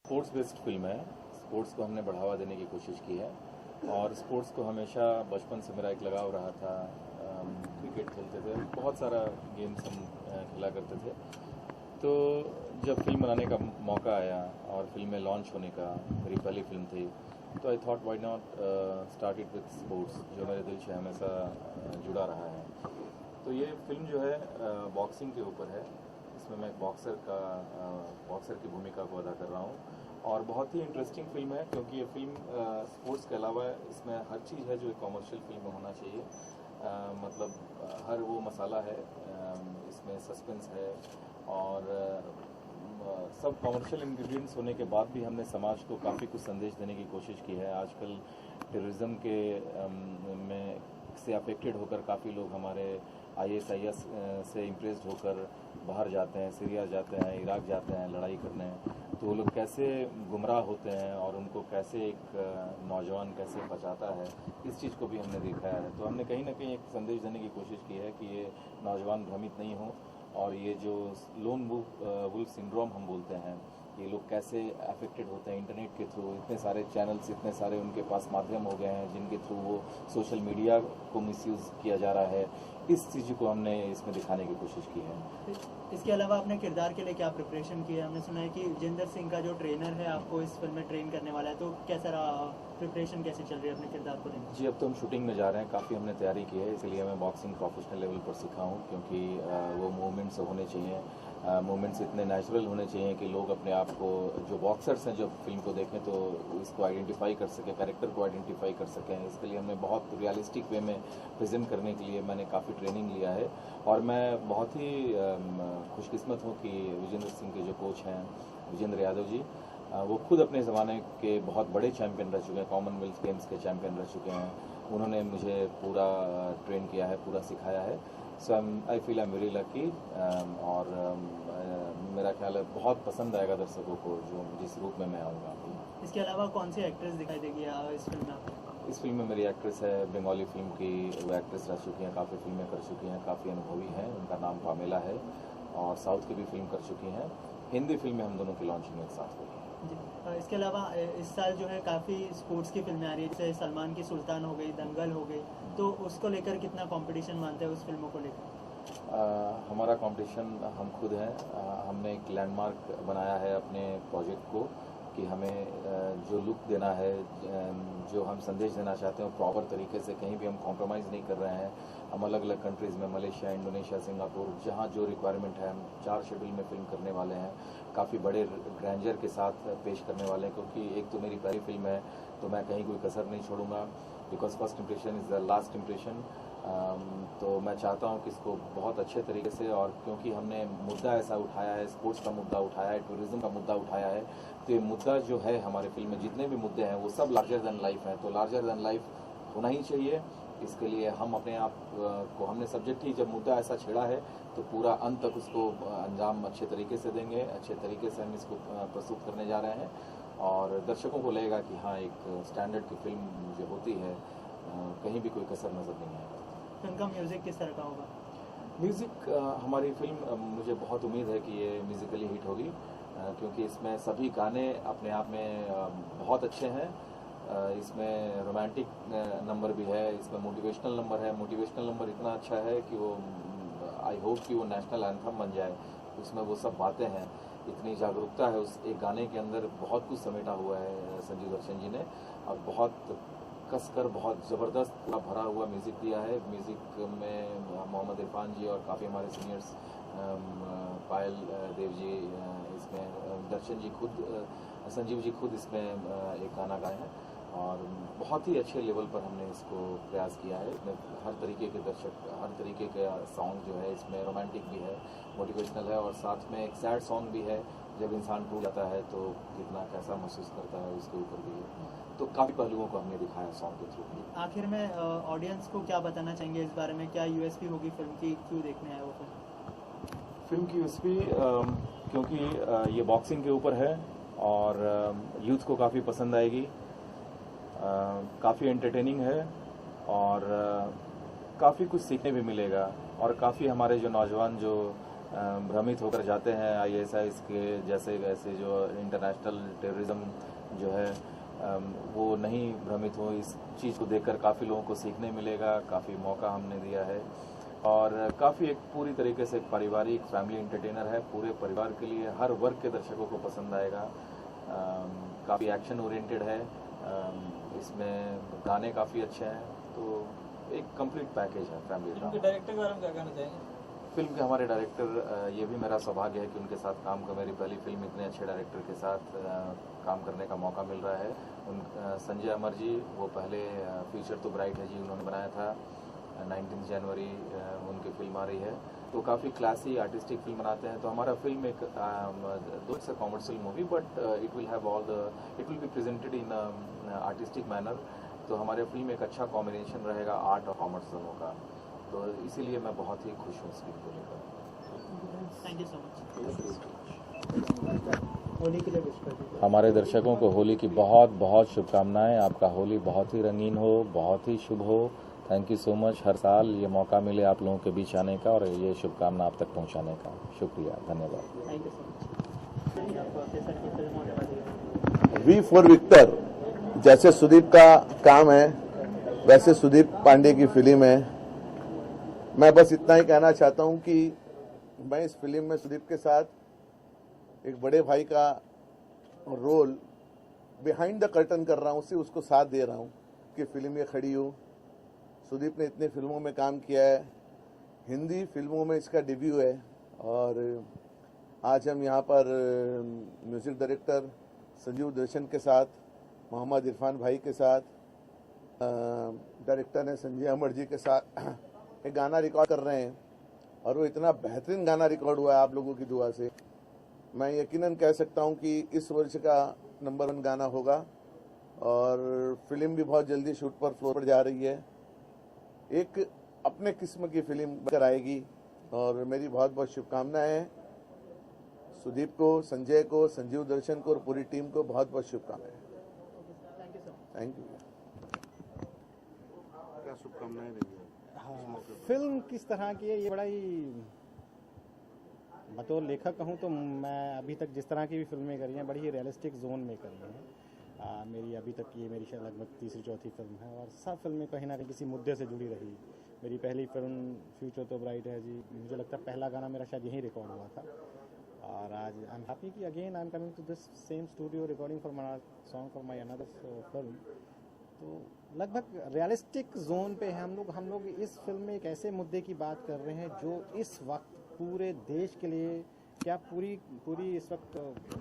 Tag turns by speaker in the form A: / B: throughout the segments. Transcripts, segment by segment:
A: Sports based film है। Sports को हमने बढ़ावा देने की कोशिश की है और स्पोर्ट्स को हमेशा बचपन से मेरा एक लगाव रहा था। क्रिकेट खेलते थे, बहुत सारा गेम्स हम खेला करते थे। तो जब फिल्म बनाने का मौका आया और फिल्म में लॉन्च होने का, मेरी पहली फिल्म थी, तो I thought why not start it with sports, जो मेरे दिल से हमेशा जुड़ा रहा है। तो ये फिल्म जो है बॉक्सिंग के ऊपर है। इसमें मैं एक बॉक्सर की भूमिका को अदा कर रहा हूँ और बहुत ही इंटरेस्टिंग फिल्म है, क्योंकि ये फिल्म स्पोर्ट्स के अलावा इसमें हर चीज़ है जो एक कॉमर्शियल फिल्म में होना चाहिए। मतलब हर वो मसाला है, इसमें सस्पेंस है और सब कॉमर्शियल इंग्रेडिएंट्स होने के बाद भी हमने समाज को काफ़ी कुछ संदेश देने की कोशिश की है। आजकल टेररिज्म के में से अफेक्टेड होकर काफ़ी लोग हमारे IAS से इम्प्रेस्ड होकर बाहर जाते हैं, सीरिया जाते हैं, इराक जाते हैं लड़ाई करने। तो वो लोग कैसे गुमराह होते हैं और उनको कैसे एक नौजवान कैसे बचाता है, इस चीज़ को भी हमने दिखाया है। तो हमने कहीं ना कहीं एक संदेश देने की कोशिश की है कि ये नौजवान भ्रमित नहीं हो और ये जो लोन वुल्फ सिंड्रोम हम बोलते हैं, ये लोग कैसे अफेक्टेड होते हैं इंटरनेट के थ्रू। इतने सारे चैनल्स, इतने सारे उनके पास माध्यम हो गए हैं जिनके थ्रू वो सोशल मीडिया को मिसयूज़ किया जा रहा है। इस चीज़ को हमने इसमें दिखाने की कोशिश की है।
B: इसके अलावा अपने किरदार के लिए क्या प्रिपरेशन की है? हमने सुना है कि जिंदर सिंह का जो ट्रेनर है आपको इस फिल्म में ट्रेन करने वाला है, तो कैसा रहा प्रिपरेशन, कैसे चल रही है अपने किरदार को लेकर?
A: जी, अब तो हम शूटिंग में जा रहे हैं, काफ़ी हमने तैयारी की है, इसलिए मैं बॉक्सिंग प्रोफेशनल लेवल पर सीखा हूँ, क्योंकि वो मूवमेंट्स होने चाहिए, मूवमेंट्स इतने नेचुरल होने चाहिए कि लोग अपने आप को, जो बॉक्सर्स हैं, जब फिल्म को देखें तो इसको आइडेंटिफाई कर सकें, कैरेक्टर को आइडेंटिफाई कर सकें। इसके लिए हमने बहुत रियलिस्टिक वे में प्रेजेंट करने के लिए मैंने काफ़ी ट्रेनिंग लिया है और मैं बहुत ही खुशकिस्मत हूँ कि विजेंद्र सिंह के जो कोच हैं, विजेंद्र यादव जी, वो खुद अपने ज़माने के बहुत बड़े चैंपियन रह चुके हैं, कॉमनवेल्थ गेम्स के चैंपियन रह चुके हैं। उन्होंने मुझे पूरा ट्रेन किया है, पूरा सिखाया है। So I feel I am very lucky और मेरा ख्याल है बहुत पसंद आएगा दर्शकों को जो जिस रूप में मैं आऊँगा।
B: इसके अलावा कौन सी एक्ट्रेस दिखाई देगी इस फिल्म में आपको?
A: इस फिल्म में मेरी एक्ट्रेस है, बंगाली फिल्म की वो एक्ट्रेस रह चुकी हैं, काफ़ी फिल्में कर चुकी हैं, काफ़ी अनुभवी हैं। उनका नाम पामेला है और साउथ की भी फिल्म कर चुकी हैं। हिंदी फिल्म में हम दोनों की लॉन्चिंग एक साथ हुई है।
B: इसके अलावा इस साल जो है काफ़ी स्पोर्ट्स की फिल्में आ रही है, जैसे सलमान की सुल्तान हो गई, दंगल हो गई, तो उसको लेकर कितना कंपटीशन मानते हैं उस फिल्मों को लेकर?
A: हमारा कंपटीशन हम खुद हैं। हमने एक लैंडमार्क बनाया है अपने प्रोजेक्ट को कि हमें जो लुक देना है, जो हम संदेश देना चाहते हैं, प्रॉपर तरीके से कहीं भी हम कॉम्प्रोमाइज़ नहीं कर रहे हैं। हम अलग अलग कंट्रीज़ में, मलेशिया, इंडोनेशिया, सिंगापुर, जहाँ जो रिक्वायरमेंट है, हम 4 शेड्यूल में फिल्म करने वाले हैं। काफ़ी बड़े ग्रैंडर के साथ पेश करने वाले हैं, क्योंकि एक तो मेरी पहली फिल्म है, तो मैं कहीं कोई कसर नहीं छोड़ूंगा, because first impression is the last impression. तो मैं चाहता हूं कि इसको बहुत अच्छे तरीके से, और क्योंकि हमने मुद्दा ऐसा उठाया है, स्पोर्ट्स का मुद्दा उठाया है, टूरिज्म का मुद्दा उठाया है, तो ये मुद्दा जो है हमारे फिल्म में जितने भी मुद्दे हैं वो सब लार्जर दैन लाइफ हैं। तो लार्जर दैन लाइफ होना ही चाहिए। इसके लिए हम अपने आप को, हमने सब्जेक्ट ही जब मुद्दा ऐसा छेड़ा है तो पूरा अंत तक उसको अंजाम अच्छे तरीके से देंगे, अच्छे तरीके से हम इसको प्रस्तुत करने जा रहे हैं और दर्शकों को लगेगा कि हाँ, एक स्टैंडर्ड की फिल्म जो होती है, कहीं भी कोई कसर नज़र नहीं आएगा।
B: फिल्म का म्यूज़िक किस तरह का होगा?
A: म्यूज़िक, हमारी फिल्म, मुझे बहुत उम्मीद है कि ये म्यूज़िकली हिट होगी, क्योंकि इसमें सभी गाने अपने आप में बहुत अच्छे हैं। इसमें रोमांटिक नंबर भी है, इसमें मोटिवेशनल नंबर है। मोटिवेशनल नंबर इतना अच्छा है कि वो, आई होप कि वो नेशनल एंथम बन जाए। उसमें वो सब बातें हैं, इतनी जागरूकता है उस एक गाने के अंदर, बहुत कुछ समेटा हुआ है संजीव दर्शन जी ने, और बहुत कसकर, बहुत ज़बरदस्त पूरा भरा हुआ म्यूज़िक दिया है। म्यूज़िक में मोहम्मद इरफान जी और काफ़ी हमारे सीनियर्स, पायल देव जी इसमें, दर्शन जी खुद, संजीव जी खुद इसमें एक गाना गाए हैं और बहुत ही अच्छे लेवल पर हमने इसको प्रयास किया है। इसमें हर तरीके के दर्शक, हर तरीके का सॉन्ग जो है इसमें, रोमांटिक भी है, मोटिवेशनल है और साथ में एक सैड सॉन्ग भी है। जब इंसान टूट जाता है तो कितना कैसा महसूस करता है, उसके ऊपर भी है। तो काफ़ी पहलुओं को हमने दिखाया सॉन्ग के थ्रू।
B: आखिर में ऑडियंस को क्या बताना चाहेंगे इस बारे में? क्या USP होगी फिल्म की, क्यों देखने आए वो
A: फिल्म की USP, क्योंकि ये बॉक्सिंग के ऊपर है और यूथ को काफ़ी पसंद आएगी, काफ़ी एंटरटेनिंग है और काफ़ी कुछ सीखने भी मिलेगा। और काफ़ी हमारे जो नौजवान जो भ्रमित होकर जाते हैं आईएसआईएस के जैसे ऐसे जो इंटरनेशनल टेररिज्म जो है वो नहीं भ्रमित हो। इस चीज़ को देखकर काफ़ी लोगों को सीखने मिलेगा, काफ़ी मौका हमने दिया है और काफ़ी एक पूरी तरीके से एक पारिवारिक फैमिली एंटरटेनर है। पूरे परिवार के लिए, हर वर्ग के दर्शकों को पसंद आएगा। काफ़ी एक्शन ओरिएंटेड है, इसमें गाने काफ़ी अच्छे हैं, तो एक कंप्लीट पैकेज है फैमिली ड्रामा।
B: डायरेक्टर के बारे में क्या कहना चाहेंगे?
A: फिल्म के हमारे डायरेक्टर, ये भी मेरा सौभाग्य है कि उनके साथ काम कर, मेरी पहली फिल्म इतने अच्छे डायरेक्टर के साथ काम करने का मौका मिल रहा है। संजय अमर जी, वो पहले फ्यूचर तो ब्राइट है जी उन्होंने बनाया था, 19 जनवरी उनकी फिल्म आ रही है, तो काफ़ी क्लासी आर्टिस्टिक फिल्म बनाते हैं। तो हमारा फिल्म एक दो से commercial movie, but it will be presented in artistic manner. तो हमारे फिल्म एक अच्छा कॉम्बिनेशन रहेगा आर्ट और कॉमर्स दोनों का, तो इसीलिए मैं बहुत ही खुश हूँ इस फिल्म को लेकर।
B: Thank you so much. Holi के लिए विश कर दीजिए।
A: हमारे दर्शकों को होली की बहुत बहुत शुभकामनाएं। आपका होली बहुत ही रंगीन हो, बहुत ही शुभ हो। Thank you so much. हर साल ये मौका मिले आप लोगों के बीच आने का और ये शुभकामना आप तक पहुंचाने का। शुक्रिया, धन्यवाद।
B: Thank you so much. आपको कैसा की फिल्म होने वाली है?
C: वी फॉर विक्टर, जैसे सुदीप का काम है वैसे सुदीप पांडे की फिल्म है। मैं बस इतना ही कहना चाहता हूं कि मैं इस फिल्म में सुदीप के साथ एक बड़े भाई का रोल बिहाइंड द कर्टन कर रहा हूं, उससे उसको साथ दे रहा हूं कि फिल्म ये खड़ी हो। सुदीप ने इतने फिल्मों में काम किया है, हिंदी फिल्मों में इसका डेब्यू है और आज हम यहाँ पर म्यूजिक डायरेक्टर संजीव दर्शन के साथ, मोहम्मद इरफान भाई के साथ, डायरेक्टर ने संजय अमर जी के साथ एक गाना रिकॉर्ड कर रहे हैं और वो इतना बेहतरीन गाना रिकॉर्ड हुआ है आप लोगों की दुआ से। मैं यकीनन कह सकता हूं कि इस वर्ष का नंबर 1 गाना होगा और फिल्म भी बहुत जल्दी शूट पर फ्लोर पर जा रही है। एक अपने किस्म की फिल्म बनकर आएगी और मेरी बहुत बहुत शुभकामनाएं हैं सुदीप को, संजय को, संजीव दर्शन को और पूरी टीम को बहुत बहुत शुभकामनाएं। Thank you. क्या शुभकामनाएं देंगे?
D: हाँ, फिल्म किस तरह की है ये बड़ा ही, बतौर लेखक कहूँ तो मैं अभी तक जिस तरह की भी फिल्में करी हैं बड़ी ही रियलिस्टिक जोन में करी हैं। मेरी अभी तक ये मेरी शायद लगभग तीसरी चौथी फिल्म है और सब फिल्में कहीं ना कहीं किसी मुद्दे से जुड़ी रही। मेरी पहली फिल्म फ्यूचर तो ब्राइट है जी, मुझे लगता है पहला गाना मेरा शायद यहीं रिकॉर्ड हुआ था और आज आई एम हैप्पी कि again I am coming to this same studio recording for my song for my another film. तो लगभग रियलिस्टिक जोन पे है हम लोग इस फिल्म में एक ऐसे मुद्दे की बात कर रहे हैं जो इस वक्त पूरे देश के लिए, क्या पूरी इस वक्त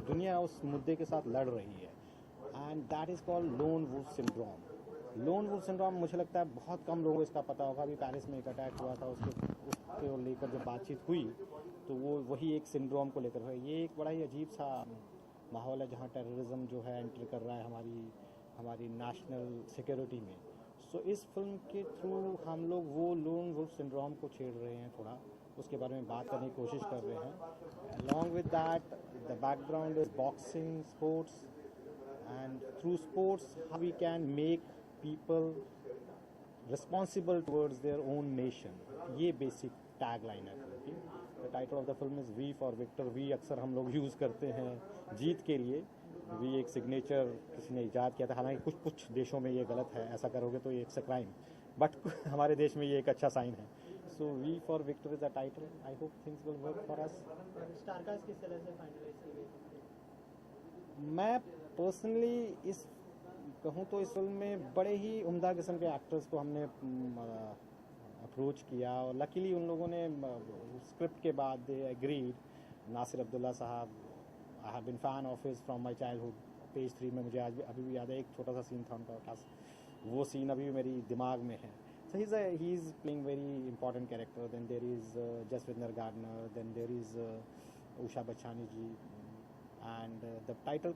D: दुनिया उस मुद्दे के साथ लड़ रही है and that is called lone wolf syndrome. Lone wolf syndrome मुझे लगता है बहुत कम लोगों को इसका पता होगा। अभी पेरिस में एक अटैक हुआ था, उसको लेकर जब बातचीत हुई तो वो वही एक सिंड्रोम को लेकर है। ये एक बड़ा ही अजीब सा माहौल है जहाँ टेररिज्म जो है एंटर कर रहा है हमारी नेशनल सिक्योरिटी में। सो इस फिल्म के थ्रू हम लोग वो लोन वुल्फ सिंड्रोम को छेड़ रहे हैं, थोड़ा उसके बारे में बात करने की कोशिश कर रहे हैं। Along with that the background is boxing, sports and through sports how we can make people responsible towards their own nation. ये बेसिक टैग लाइन है फिल्म की। The title of the film is V for Victor. V अक्सर हम लोग use करते हैं जीत के लिए। वी एक सिग्नेचर किसी ने ईजाद किया था, हालांकि कुछ देशों में ये गलत है, ऐसा करोगे तो ये एक क्राइम, बट हमारे देश में ये एक अच्छा साइन है। So V for Victor is the title. I hope things will work for us.
B: Star cast किस तरह से फाइनलाइज की गई?
D: मैं पर्सनली इस कहूँ तो इस फिल्म में बड़े ही उम्दा किस्म के एक्टर्स को हमने अप्रोच किया और लकीली उन लोगों ने स्क्रिप्ट के बाद they agreed. Nasir Abdullah sahab, I have been fan of his from my childhood. Page 3 में मुझे आज भी अभी भी याद है, एक छोटा सा सीन था उनका खास, वो सीन अभी भी मेरी दिमाग में है। So he is playing very important character. Then there is Jaswinder Gardner. Then there is Usha Bachchani ji, and the title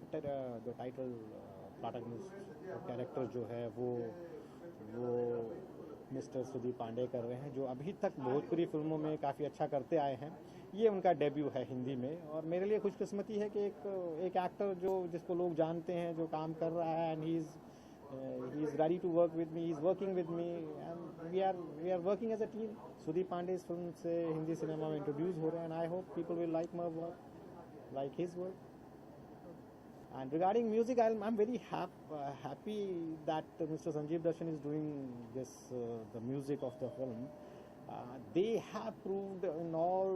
D: protagonist character जो है वो मिस्टर सुदीप पांडे कर रहे हैं, जो अभी तक भोजपुरी फिल्मों में काफ़ी अच्छा करते आए हैं। ये उनका डेब्यू है हिंदी में और मेरे लिए खुशकिस्मती है कि एक एक्टर जिसको लोग जानते हैं, जो काम कर रहा है, and he is He is ready to work with me. He is working with me, and we are working as a team. Sudeep Pandey's film से हिंदी सिनेमा में इंट्रोड्यूस हो रहे हैं, and I hope people will like my work, like his work. And regarding music, I'm very happy that Mr. Sanjeev Darshan is doing this, the music of the film. They have proved in all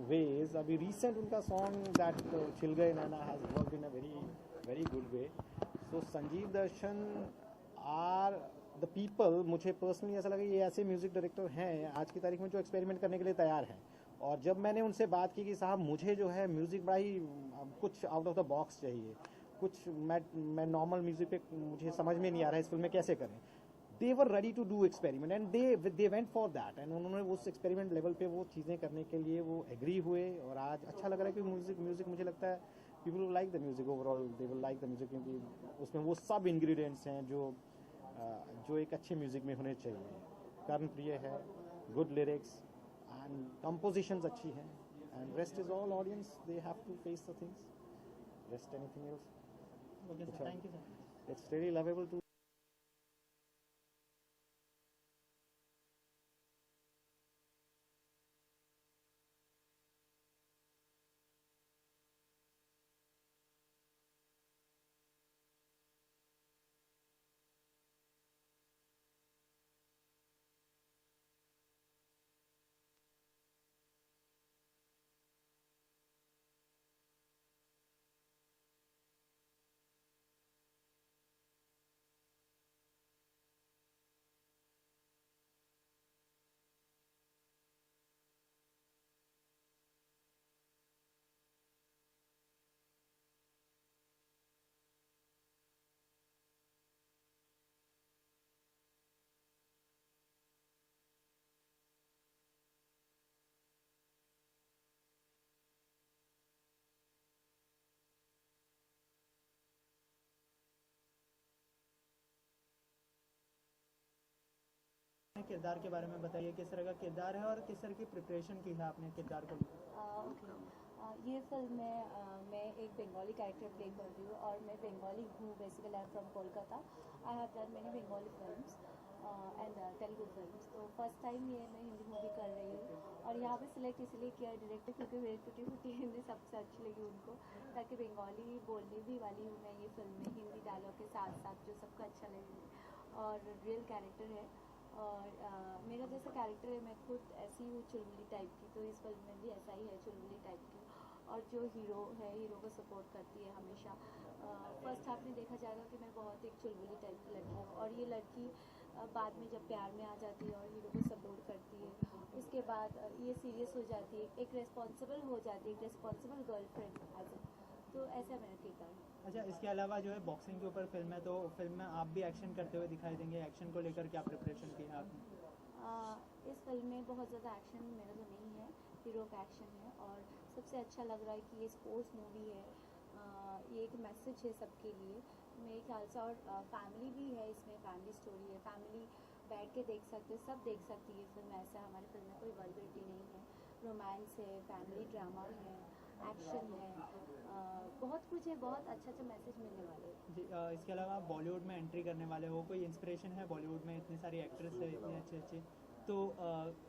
D: ways. अभी recent उनका song that छिल गए नैना has worked in a very good way. So Sanjeev Darshan are the people. मुझे personally ऐसा लगा ये ऐसे music director हैं आज की तारीख में जो एक्सपेरिमेंट करने के लिए तैयार हैं. और जब मैंने उनसे बात की कि साहब मुझे जो है म्यूजिक बड़ा ही कुछ आउट ऑफ द बॉक्स चाहिए, कुछ मैं नॉर्मल म्यूजिक पे मुझे समझ में नहीं आ रहा है इस फिल्म में कैसे करें. They were ready to do experiment and they went for that, and उन्होंने उस एक्सपेरिमेंट लेवल पे वो चीज़ें करने के लिए वो एग्री हुए. और आज अच्छा लग रहा है कि म्यूजिक मुझे लगता है people will like the music overall, they will like the music, क्योंकि उसमें वो सब इंग्रेडिएंट्स हैं जो एक अच्छे म्यूजिक में होने चाहिए. कर्णप्रिय है, गुड लिरिक्स एंड कंपोजिशंस अच्छी हैं, and rest is all audience, they have to face the things, rest anything else.
B: Okay sir, thank you sir.
D: It's really lovable to
B: किरदार के बारे में बताइए, किस तरह का किरदार है और किस तरह की प्रिपरेशन की है आपने किरदार को?
E: ये फिल्म में मैं एक बंगाली कैरेक्टर प्ले कर रही हूँ और मैं बंगाली हूँ. Basically I am from Kolkata. I have done many Bengali films and Telugu films. तो फर्स्ट टाइम ये मैं हिंदी मूवी कर रही हूँ और यहाँ पे सिलेक्ट इसलिए किया डायरेक्टर क्योंकि मेरी टूटी फूटी हिंदी सबसे अच्छी लगी उनको, ताकि बंगाली बोलने भी वाली हूँ मैं ये फिल्म में हिंदी डायलॉग के साथ साथ जो सबको अच्छा लगे. और रियल कैरेक्टर है और मेरा जैसा कैरेक्टर है, मैं खुद ऐसी हूँ चुलबुली टाइप की, तो इस फिल्म में भी ऐसा ही है चुलबुली टाइप की. और जो हीरो है हीरो को सपोर्ट करती है हमेशा. फर्स्ट हाफ में देखा जाएगा कि मैं बहुत एक चुलबुली टाइप की लड़की हूँ और ये लड़की बाद में जब प्यार में आ जाती है और हीरो को सपोर्ट करती है, उसके बाद ये सीरियस हो जाती है, एक रिस्पॉन्सिबल हो जाती है, एक रिस्पॉन्सिबल गर्लफ्रेंड एज ए. तो ऐसा मेरा किरदार है.
B: अच्छा, इसके अलावा जो है बॉक्सिंग के ऊपर फिल्म है, तो फिल्म में आप भी एक्शन करते हुए दिखाई देंगे. एक्शन को लेकर क्या प्रिपरेशन की है आपने?
E: इस फिल्म में बहुत ज़्यादा एक्शन मेरा तो नहीं है, हीरो का एक्शन है. और सबसे अच्छा लग रहा है कि ये स्पोर्ट्स मूवी है, ये एक मैसेज है सबके लिए मेरे ख्याल से. और फैमिली भी है इसमें, फैमिली स्टोरी है, फैमिली बैठ के देख सकते हैं, सब देख सकती है फिल्म. ऐसा हमारी फिल्म में कोई वल्गरिटी नहीं है, रोमांस है, फैमिली ड्रामा है, एक्शन है, बहुत कुछ है, बहुत अच्छा मैसेज मिलने वाले हैं.
B: जी, इसके अलावा आप बॉलीवुड में एंट्री करने वाले हो, कोई इंस्पिरेशन है बॉलीवुड में? इतनी सारी एक्ट्रेस है, इतने अच्छे अच्छे, तो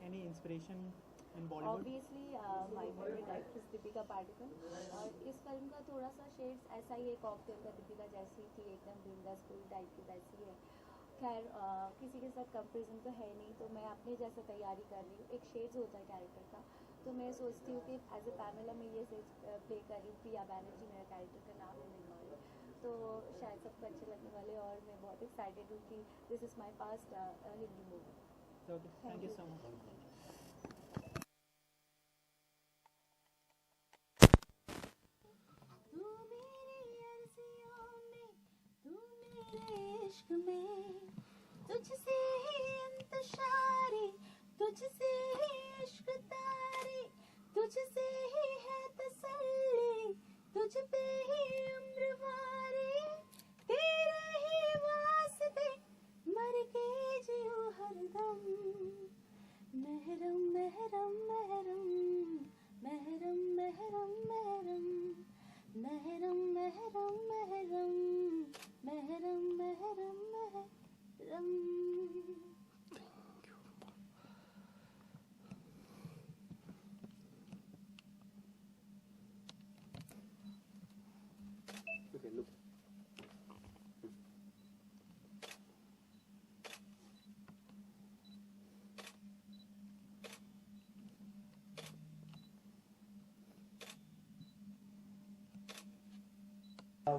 B: any inspiration in Bollywood?
E: Obviously my favourite actress Deepika Padukone. और इस फिल्म का थोड़ा सा शेड्स ऐसा ही है, कॉकटेल का दीपिका जैसी थी, एकदम बिंदास फुल टाइप की वैसी है. खैर किसी के साथ कंपेरिजन तो है नहीं, तो मैं अपने जैसा तैयारी कर रही हूँ. एक शेड्स होता है कैरेक्टर का, तो मैं सोचती हूँ कि एज ए पैमेला मैं ये शेड्स प्ले कर रही हूँ. प्रिया बैनर्जी मेरा कैरेक्टर का नाम है बंगाली, तो शायद सबको अच्छे लगने वाले. और मैं बहुत एक्साइटेड हूँ कि this is my first Hindi movie.
B: Okay, thank you so much.
F: इश्क में तुझसे ही इंतशारी, तुझसे ही इश्क तारी, तुझसे ही है तसल्ली, तुझ पे ही उम्र वारी. तेरे ही वास्ते मर के जियो हरदम. महरम महरम महरम महरम महरम महरम महरम महरम महरम महरम महरम महरम. रम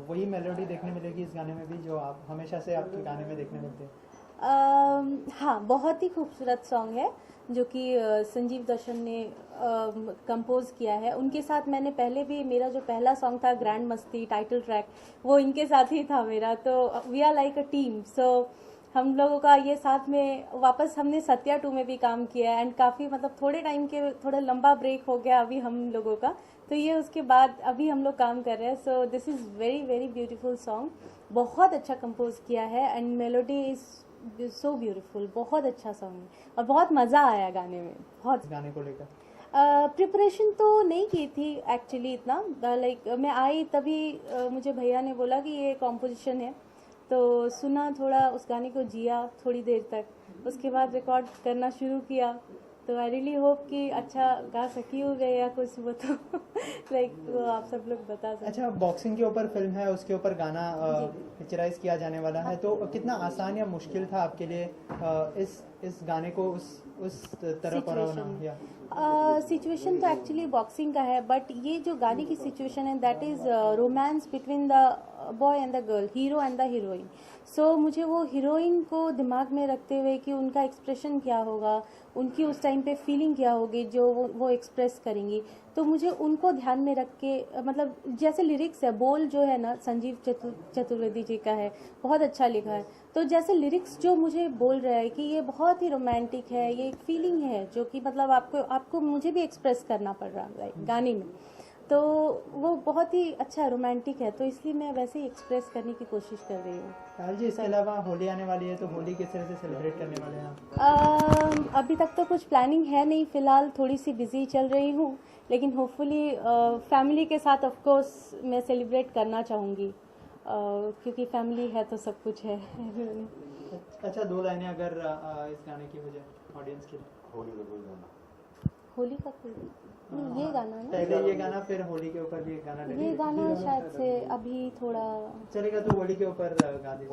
B: वही मेलोडी देखने मिलेगी इस गाने में भी जो आप हमेशा से आपके गाने में देखने मिलते हैं?
E: हाँ, बहुत ही खूबसूरत सॉन्ग है जो कि संजीव दर्शन ने कंपोज किया है। उनके साथ मैंने पहले भी, मेरा जो पहला सॉन्ग था ग्रैंड मस्ती टाइटल ट्रैक, वो इनके साथ ही था मेरा। तो we are like a team. So हम लोगों का ये साथ में वापस, हमने सत्या 2 में भी काम किया एंड काफ़ी मतलब थोड़े टाइम के थोड़ा लंबा ब्रेक हो गया अभी हम लोगों का, तो ये उसके बाद अभी हम लोग काम कर रहे हैं। So this is very very beautiful song, बहुत अच्छा कंपोज किया है and melody is so beautiful, बहुत अच्छा सॉन्ग है और बहुत मज़ा आया गाने में, बहुत।
B: इस गाने को लेकर
E: प्रिपरेशन तो नहीं की थी एक्चुअली इतना, लाइक मैं आई तभी मुझे भैया ने बोला कि ये कॉम्पोजिशन है, तो सुना, थोड़ा उस गाने को जिया थोड़ी देर तक, उसके बाद रिकॉर्ड करना शुरू किया। तो आई रियली होप कि अच्छा गा सकी हो गए या कुछ वो तो लाइक वो आप सब लोग बता सकते।
B: अच्छा, बॉक्सिंग के ऊपर फिल्म है, उसके ऊपर गाना पिक्चराइज किया जाने वाला है, तो कितना आसान या मुश्किल था आपके लिए इस गाने को उस तरह परोना? या
E: सिचुएशन तो एक्चुअली बॉक्सिंग का है, बट ये जो गाने की सिचुएशन है that is romance between the boy and the girl, hero and the heroine. So मुझे वो हीरोइन को दिमाग में रखते हुए कि उनका एक्सप्रेशन क्या होगा, उनकी उस टाइम पे फीलिंग क्या होगी जो वो एक्सप्रेस करेंगी, तो मुझे उनको ध्यान में रख के, मतलब जैसे लिरिक्स है, बोल जो है ना संजीव चतुर्वेदी जी का है, बहुत अच्छा लिखा है। तो जैसे लिरिक्स जो मुझे बोल रहा है कि ये बहुत ही रोमांटिक है, ये एक फीलिंग है जो कि मतलब आपको मुझे भी एक्सप्रेस करना पड़ रहा है गाने में, तो वो बहुत ही अच्छा रोमांटिक है, तो इसलिए मैं वैसे ही एक्सप्रेस करने की कोशिश कर रही हूँ।
B: पायल जी, इसके अलावा होली आने वाली है, तो होली किस तरह से सेलिब्रेट करने वाले हैं आप?
E: अभी तक तो कुछ प्लानिंग है नहीं, फिलहाल थोड़ी सी बिजी चल रही हूँ, लेकिन होपफुली फैमिली के साथ ऑफ कोर्स मैं सेलिब्रेट करना चाहूँगी, क्योंकि फैमिली है तो सब कुछ है।
B: अच्छा, 2 लाइनें अगर इस गाने की हो जाए ऑडियंस के लिए।
E: होली का कोई नहीं, ये गाना ना,
B: पहले ये गाना, फिर होली के ऊपर भी एक गाना
E: ये गाना शायद से अभी थोड़ा
B: चलेगा, तो होली के ऊपर गा दीजिए।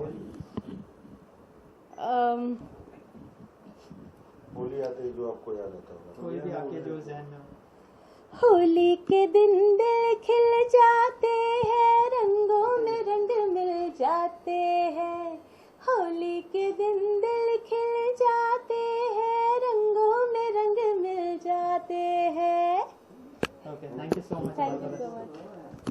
C: होली आते ही जो आपको याद आता होगा,
B: कोई भी आपके जो ज़हन में हो।
E: होली के दिन दिल खिल जाते हैं, रंगों में रंग मिल जाते हैं, होली के दिन दिल खिल जाते हैं, रंगों में रंग मिल जाते हैं।
B: Okay, thank you so much.
E: Thank you so much.